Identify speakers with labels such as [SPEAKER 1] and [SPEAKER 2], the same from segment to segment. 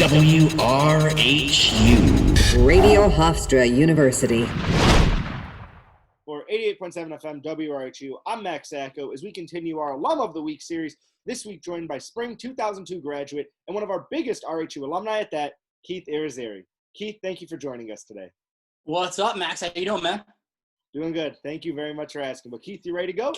[SPEAKER 1] WRHU Radio Hofstra University.
[SPEAKER 2] For 88.7 FM WRHU, I'm Max Sacco as we continue our Alum of the Week series, this week joined by Spring 2002 graduate and one of our biggest RHU alumni at that, Keith Irizarry. Keith, thank you for joining us today.
[SPEAKER 3] What's up, Max? How you doing, man?
[SPEAKER 2] Doing good. Thank you very much for asking. But Keith, you ready to go?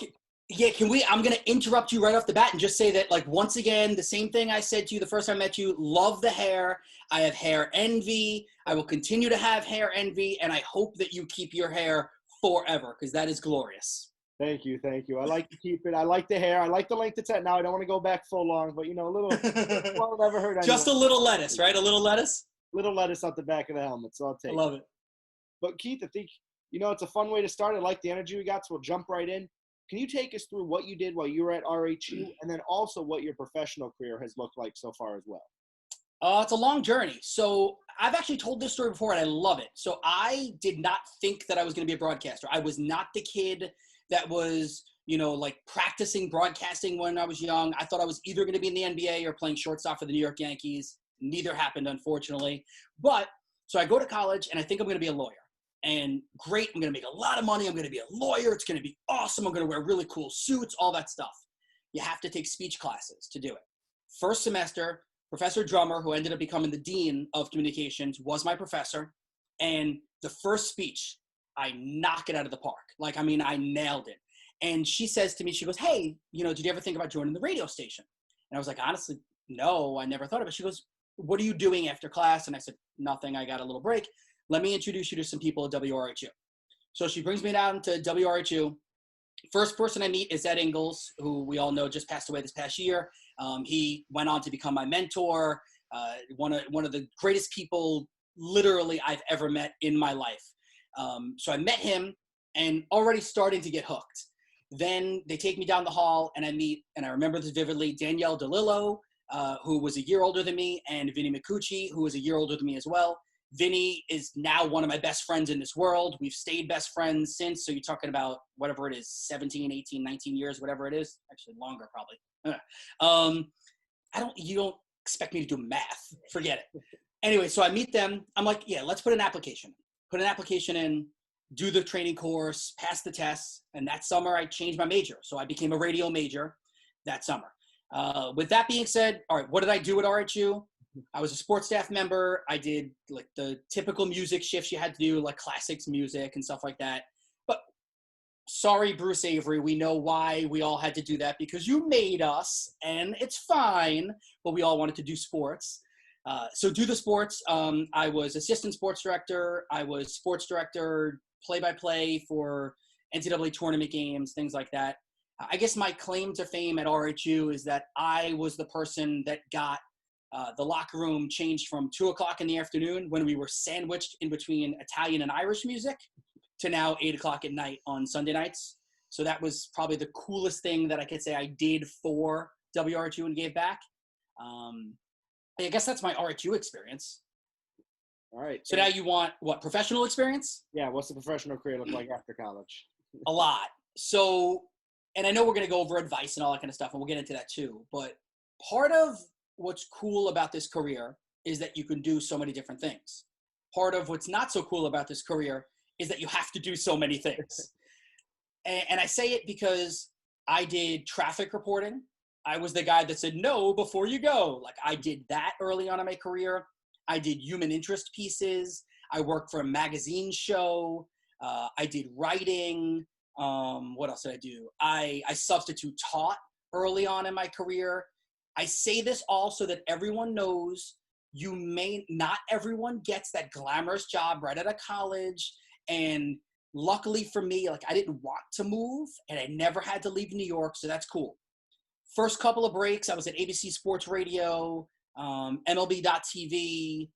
[SPEAKER 3] Yeah, I'm going to interrupt you right off the bat and just say that, once again, the same thing I said to you the first time I met you, love the hair. I have hair envy. I will continue to have hair envy, and I hope that you keep your hair forever because that is glorious.
[SPEAKER 2] Thank you. I like to keep it. I like the hair. I like the length it's at now. I don't want to go back full long, but, a little well, never hurt anyone.
[SPEAKER 3] Just a little lettuce, right? A little lettuce?
[SPEAKER 2] Little lettuce at the back of the helmet, so I'll take it.
[SPEAKER 3] I love it.
[SPEAKER 2] But, Keith, I think, it's a fun way to start. I like the energy we got, so we'll jump right in. Can you take us through what you did while you were at RHU and then also what your professional career has looked like so far as well?
[SPEAKER 3] It's a long journey. So I've actually told this story before, and I love it. So I did not think that I was going to be a broadcaster. I was not the kid that was, practicing broadcasting when I was young. I thought I was either going to be in the NBA or playing shortstop for the New York Yankees. Neither happened, unfortunately. But so I go to college, and I think I'm going to be a lawyer. And great, I'm going to make a lot of money. I'm going to be a lawyer. It's going to be awesome. I'm going to wear really cool suits, all that stuff. You have to take speech classes to do it. First semester, Professor Drummer, who ended up becoming the dean of communications, was my professor. And the first speech, I knock it out of the park. I nailed it. And she says to me, she goes, hey, did you ever think about joining the radio station? And I was like, honestly, no, I never thought of it. She goes, what are you doing after class? And I said, nothing. I got a little break. Let me introduce you to some people at WRHU. So she brings me down to WRHU. First person I meet is Ed Ingles, who we all know just passed away this past year. He went on to become my mentor, one of the greatest people literally I've ever met in my life. So I met him and already starting to get hooked. Then they take me down the hall and I meet, and I remember this vividly, Danielle DeLillo, who was a year older than me, and Vinny McCucci, who was a year older than me as well. Vinny is now one of my best friends in this world. We've stayed best friends since. So you're talking about whatever it is, 17, 18, 19 years, whatever it is. Actually longer probably. You don't expect me to do math. Forget it. Anyway, so I meet them. I'm like, yeah, let's put an application in, do the training course, pass the tests. And that summer I changed my major. So I became a radio major that summer. With that being said, all right, what did I do at RHU? I was a sports staff member. I did the typical music shifts you had to do, like classics music and stuff like that. But sorry, Bruce Avery, we know why we all had to do that because you made us, and it's fine, but we all wanted to do sports. So do the sports. I was assistant sports director. I was sports director, play-by-play for NCAA tournament games, things like that. I guess my claim to fame at RHU is that I was the person that got the locker room changed from 2:00 in the afternoon when we were sandwiched in between Italian and Irish music to now 8:00 at night on Sunday nights. So that was probably the coolest thing that I could say I did for WRHU and gave back. I guess that's my RHU experience.
[SPEAKER 2] All right.
[SPEAKER 3] So now you want what, professional experience?
[SPEAKER 2] Yeah. What's the professional career look like after college?
[SPEAKER 3] A lot. So, and I know we're going to go over advice and all that kind of stuff, and we'll get into that too. But part of what's cool about this career is that you can do so many different things. Part of what's not so cool about this career is that you have to do so many things. And I say it because I did traffic reporting. I was the guy that said, no, before you go. I did that early on in my career. I did human interest pieces. I worked for a magazine show. I did writing. What else did I do? I substitute taught early on in my career. I say this all so that everyone knows not everyone gets that glamorous job right out of college. And luckily for me, I didn't want to move and I never had to leave New York. So that's cool. First couple of breaks, I was at ABC Sports Radio, MLB.TV,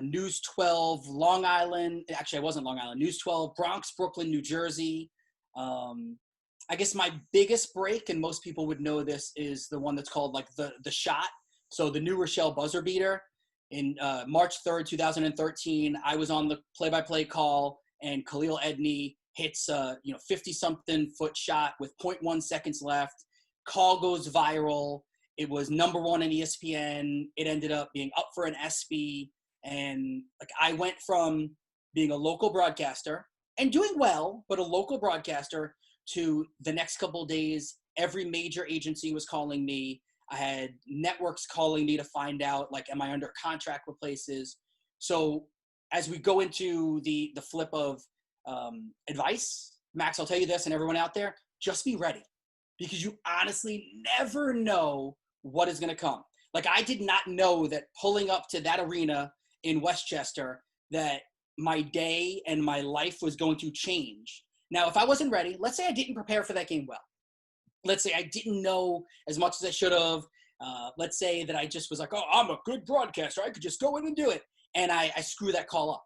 [SPEAKER 3] News 12, Long Island. Actually, I wasn't Long Island. News 12, Bronx, Brooklyn, New Jersey. I guess my biggest break, and most people would know this, is the one that's called the shot. So the New Rochelle buzzer beater. In March 3rd, 2013, I was on the play-by-play call, and Khalil Edney hits a 50-something foot shot with 0.1 seconds left. Call goes viral. It was number one in ESPN. It ended up being up for an ESPY. And like I went from being a local broadcaster and doing well, but a local broadcaster, to the next couple of days, every major agency was calling me. I had networks calling me to find out, like, am I under contract with places? So as we go into the flip of advice, Max, I'll tell you this, and everyone out there, just be ready, because you honestly never know what is going to come. Like, I did not know that pulling up to that arena in Westchester, that my day and my life was going to change. Now, if I wasn't ready, let's say I didn't prepare for that game well. Let's say I didn't know as much as I should have. Let's say that I just was like, oh, I'm a good broadcaster, I could just go in and do it. And I screw that call up.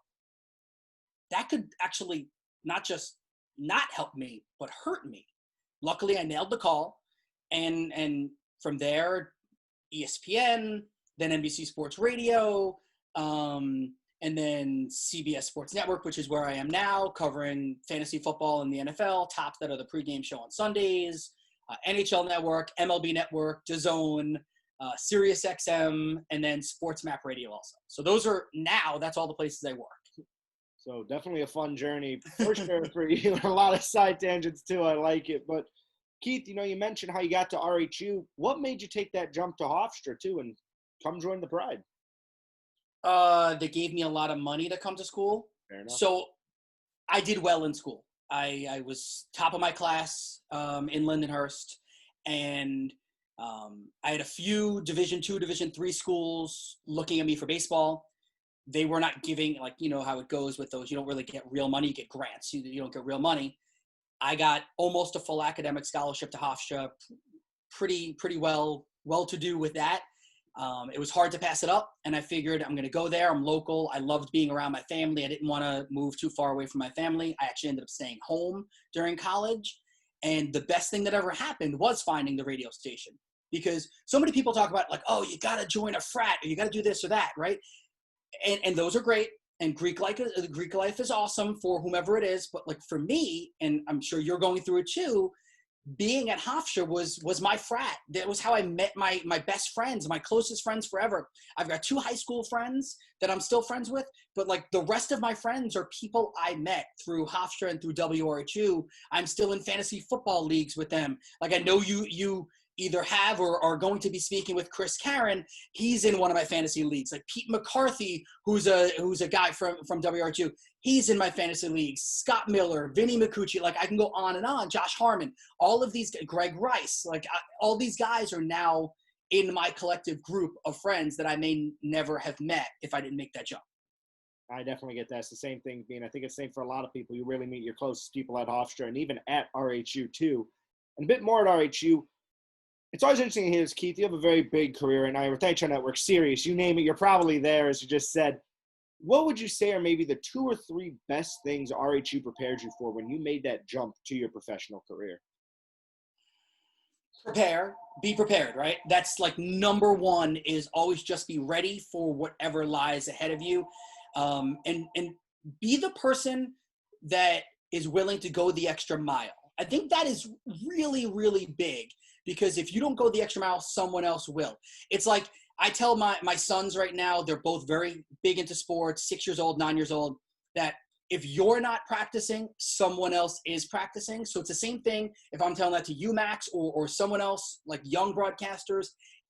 [SPEAKER 3] That could actually not just not help me, but hurt me. Luckily, I nailed the call. And from there, ESPN, then NBC Sports Radio, and then CBS Sports Network, which is where I am now, covering fantasy football and the NFL, tops that are the pregame show on Sundays, NHL Network, MLB Network, DAZN, Sirius XM, and then Sports Map Radio also. So those are now, that's all the places I work.
[SPEAKER 2] So definitely a fun journey for sure for you. A lot of side tangents too. I like it. But Keith, you know, you mentioned how you got to RHU. What made you take that jump to Hofstra too and come join the Pride?
[SPEAKER 3] They gave me a lot of money to come to school.
[SPEAKER 2] Fair enough.
[SPEAKER 3] So I did well in school. I was top of my class in Lindenhurst, and I had a few Division II, Division III schools looking at me for baseball. They were not giving, like, you know how it goes with those. You don't really get real money. You get grants. You don't get real money. I got almost a full academic scholarship to Hofstra. Pretty well to do with that. It was hard to pass it up, and I figured I'm going to go there. I'm local. I loved being around my family. I didn't want to move too far away from my family. I actually ended up staying home during college, and the best thing that ever happened was finding the radio station, because so many people talk about, like, oh, you got to join a frat, or you got to do this or that, right? And those are great, and Greek life is awesome for whomever it is, but like for me, and I'm sure you're going through it too, being at Hofstra was my frat. That was how I met my best friends, my closest friends forever. I've got 2 high school friends that I'm still friends with, but like the rest of my friends are people I met through Hofstra and through WRHU. I'm still in fantasy football leagues with them. Like, I know you either have or are going to be speaking with Chris Karen. He's in one of my fantasy leagues. Like Pete McCarthy, who's a guy from WRHU. He's in my fantasy leagues. Scott Miller, Vinny McCucci, like I can go on and on. Josh Harmon, all of these, Greg Rice, all these guys are now in my collective group of friends that I may never have met if I didn't make that jump.
[SPEAKER 2] I definitely get that. It's the same thing, I think it's the same for a lot of people. You really meet your closest people at Hofstra and even at RHU too. And a bit more at RHU. It's always interesting to hear this, Keith. You have a very big career in NHL Network, Sirius, you name it, you're probably there, as you just said. What would you say are maybe the 2 or 3 best things RHU prepared you for when you made that jump to your professional career?
[SPEAKER 3] Be prepared, right? That's like number one, is always just be ready for whatever lies ahead of you. And be the person that is willing to go the extra mile. I think that is really, really big, because if you don't go the extra mile, someone else will. It's like I tell my sons right now, they're both very big into sports, 6 years old, 9 years old, that if you're not practicing, someone else is practicing. So it's the same thing if I'm telling that to you, Max, or someone else, like young broadcasters.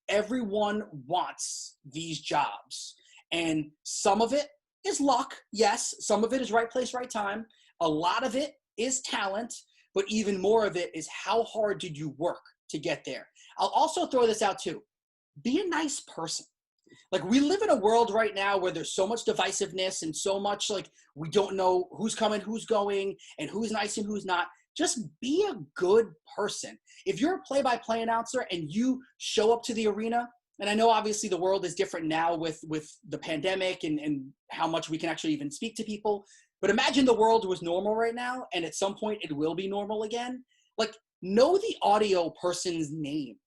[SPEAKER 3] Everyone wants these jobs. And some of it is luck, yes. Some of it is right place, right time. A lot of it is talent. But even more of it is how hard did you work to get there. I'll also throw this out too. Be a nice person. Like, we live in a world right now where there's so much divisiveness and so much, like, we don't know who's coming, who's going, and who's nice and who's not. Just be a good person. If you're a play-by-play announcer and you show up to the arena, and I know obviously the world is different now with the pandemic and how much we can actually even speak to people. But imagine the world was normal right now, and at some point it will be normal again. Like, know the audio person's name.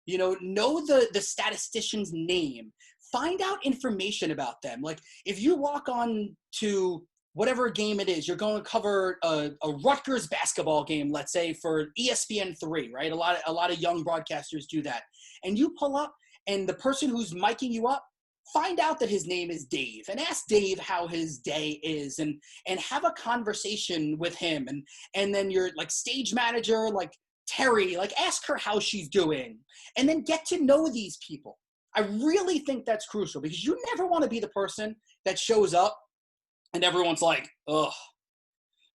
[SPEAKER 3] Know the statistician's name. Find out information about them. Like, if you walk on to whatever game it is. You're going to cover a Rutgers basketball game, let's say, for ESPN3, right? A lot of young broadcasters do that. And you pull up, and the person who's miking you up, find out that his name is Dave, and ask Dave how his day is, and have a conversation with him. And then your like stage manager, like Terry, like ask her how she's doing, and then get to know these people. I really think that's crucial, because you never want to be the person that shows up and everyone's like, oh,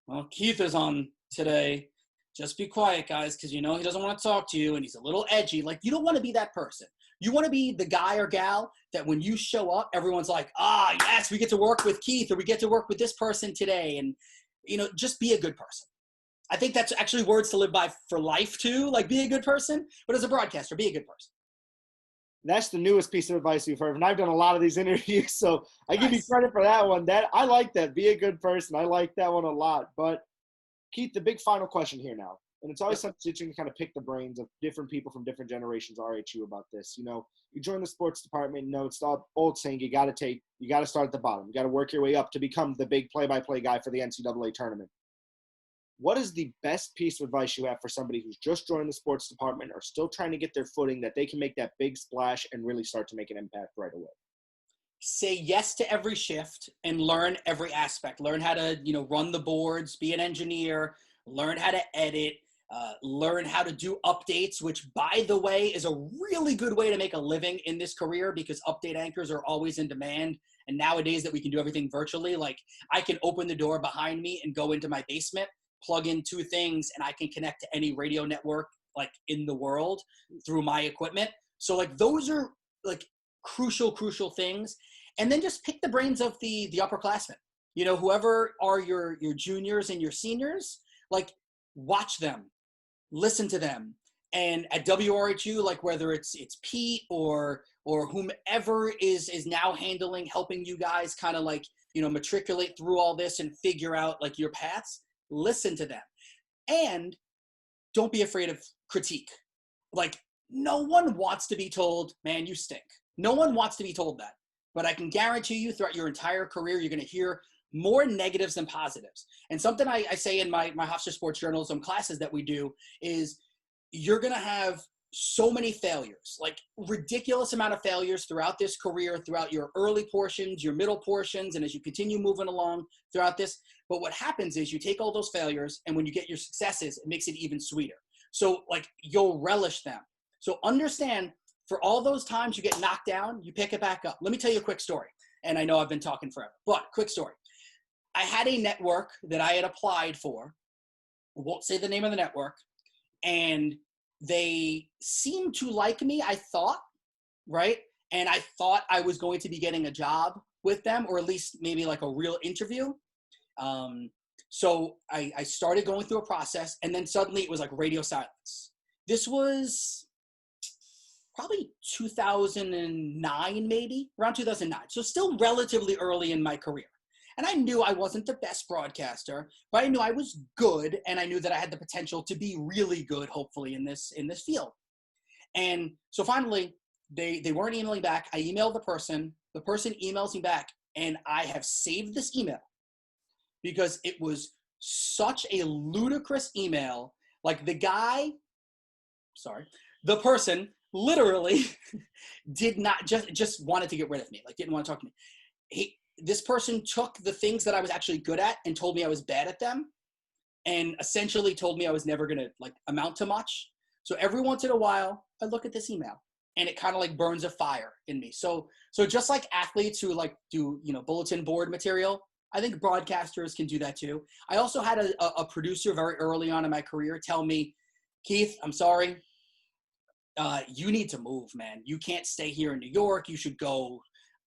[SPEAKER 3] well, Keith is on today. Just be quiet, guys, because he doesn't want to talk to you, and he's a little edgy. Like, you don't want to be that person. You want to be the guy or gal that when you show up, everyone's like, yes, we get to work with Keith, or we get to work with this person today. And, just be a good person. I think that's actually words to live by for life, too. Like, be a good person. But as a broadcaster, be a good person.
[SPEAKER 2] That's the newest piece of advice we've heard. And I've done a lot of these interviews, so I give you credit for that one. I like that. Be a good person. I like that one a lot. But, Keith, the big final question here now. And it's always something interesting to kind of pick the brains of different people from different generations of RHU about this. You join the sports department, it's the old saying, you got to start at the bottom. You got to work your way up to become the big play-by-play guy for the NCAA tournament. What is the best piece of advice you have for somebody who's just joined the sports department or still trying to get their footing, that they can make that big splash and really start to make an impact right away?
[SPEAKER 3] Say yes to every shift and learn every aspect. Learn how to, run the boards, be an engineer, learn how to edit, learn how to do updates, which, by the way, is a really good way to make a living in this career, because update anchors are always in demand. And nowadays that we can do everything virtually, like I can open the door behind me and go into my basement, plug in 2 things, and I can connect to any radio network like in the world through my equipment. So like those are like crucial things. And then just pick the brains of the upperclassmen. Whoever are your juniors and your seniors, like watch them, listen to them. And at WRHU, like whether it's Pete or whomever is now helping you guys kind of like, matriculate through all this and figure out like your paths, listen to them. And don't be afraid of critique. Like, no one wants to be told, man, you stink. No one wants to be told that. But I can guarantee you throughout your entire career, you're going to hear more negatives than positives. And something I say in my Hofstra Sports Journalism classes that we do is you're going to have so many failures, like ridiculous amount of failures throughout this career, throughout your early portions, your middle portions, and as you continue moving along throughout this. But what happens is you take all those failures, and when you get your successes, it makes it even sweeter. So like you'll relish them. So understand, for all those times you get knocked down, you pick it back up. Let me tell you a quick story. And I know I've been talking forever, but quick story. I had a network that I had applied for. I won't say the name of the network. And they seemed to like me, I thought, right? And I thought I was going to be getting a job with them, or at least maybe like a real interview. So I started going through a process, and then suddenly it was like radio silence. This was probably 2009, maybe around 2009. So still relatively early in my career. And I knew I wasn't the best broadcaster, but I knew I was good, and I knew that I had the potential to be really good, hopefully, in this field. And so finally, they weren't emailing back. I emailed the person emails me back, and I have saved this email because it was such a ludicrous email. Like the person literally did not just wanted to get rid of me, like didn't want to talk to me. This person took the things that I was actually good at and told me I was bad at them, and essentially told me I was never going to like amount to much. So every once in a while, I look at this email, and it kind of like burns a fire in me. So just like athletes who like do, bulletin board material, I think broadcasters can do that too. I also had a producer very early on in my career tell me, Keith, I'm sorry. You need to move, man. You can't stay here in New York. You should go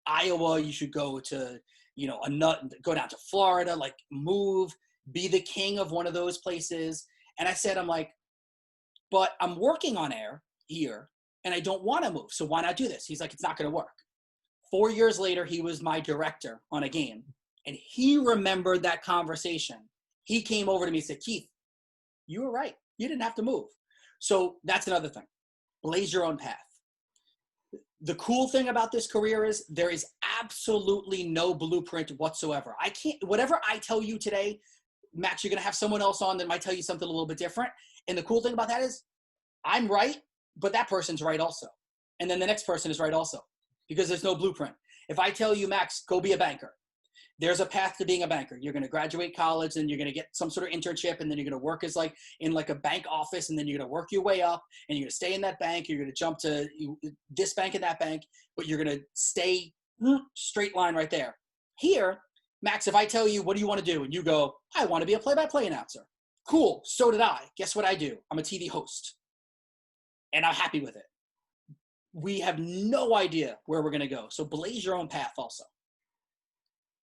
[SPEAKER 3] Iowa. You should go to, go down to Florida, like move, be the king of one of those places. And I said, I'm like, but I'm working on air here and I don't want to move. So why not do this? He's like, it's not going to work. 4 years later, he was my director on a game, and he remembered that conversation. He came over to me and said, Keith, you were right. You didn't have to move. So that's another thing. Blaze your own path. The cool thing about this career is there is absolutely no blueprint whatsoever. Whatever I tell you today, Max, you're going to have someone else on that might tell you something a little bit different. And the cool thing about that is I'm right, but that person's right also. And then the next person is right also, because there's no blueprint. If I tell you, Max, go be a banker, there's a path to being a banker. You're going to graduate college, and you're going to get some sort of internship, and then you're going to work as in a bank office, and then you're going to work your way up, and you're going to stay in that bank. You're going to jump to this bank and that bank, but you're going to stay straight line right there. Here, Max, if I tell you, what do you want to do? And you go, I want to be a play-by-play announcer. Cool. So did I. Guess what I do? I'm a TV host, and I'm happy with it. We have no idea where we're going to go. So blaze your own path also.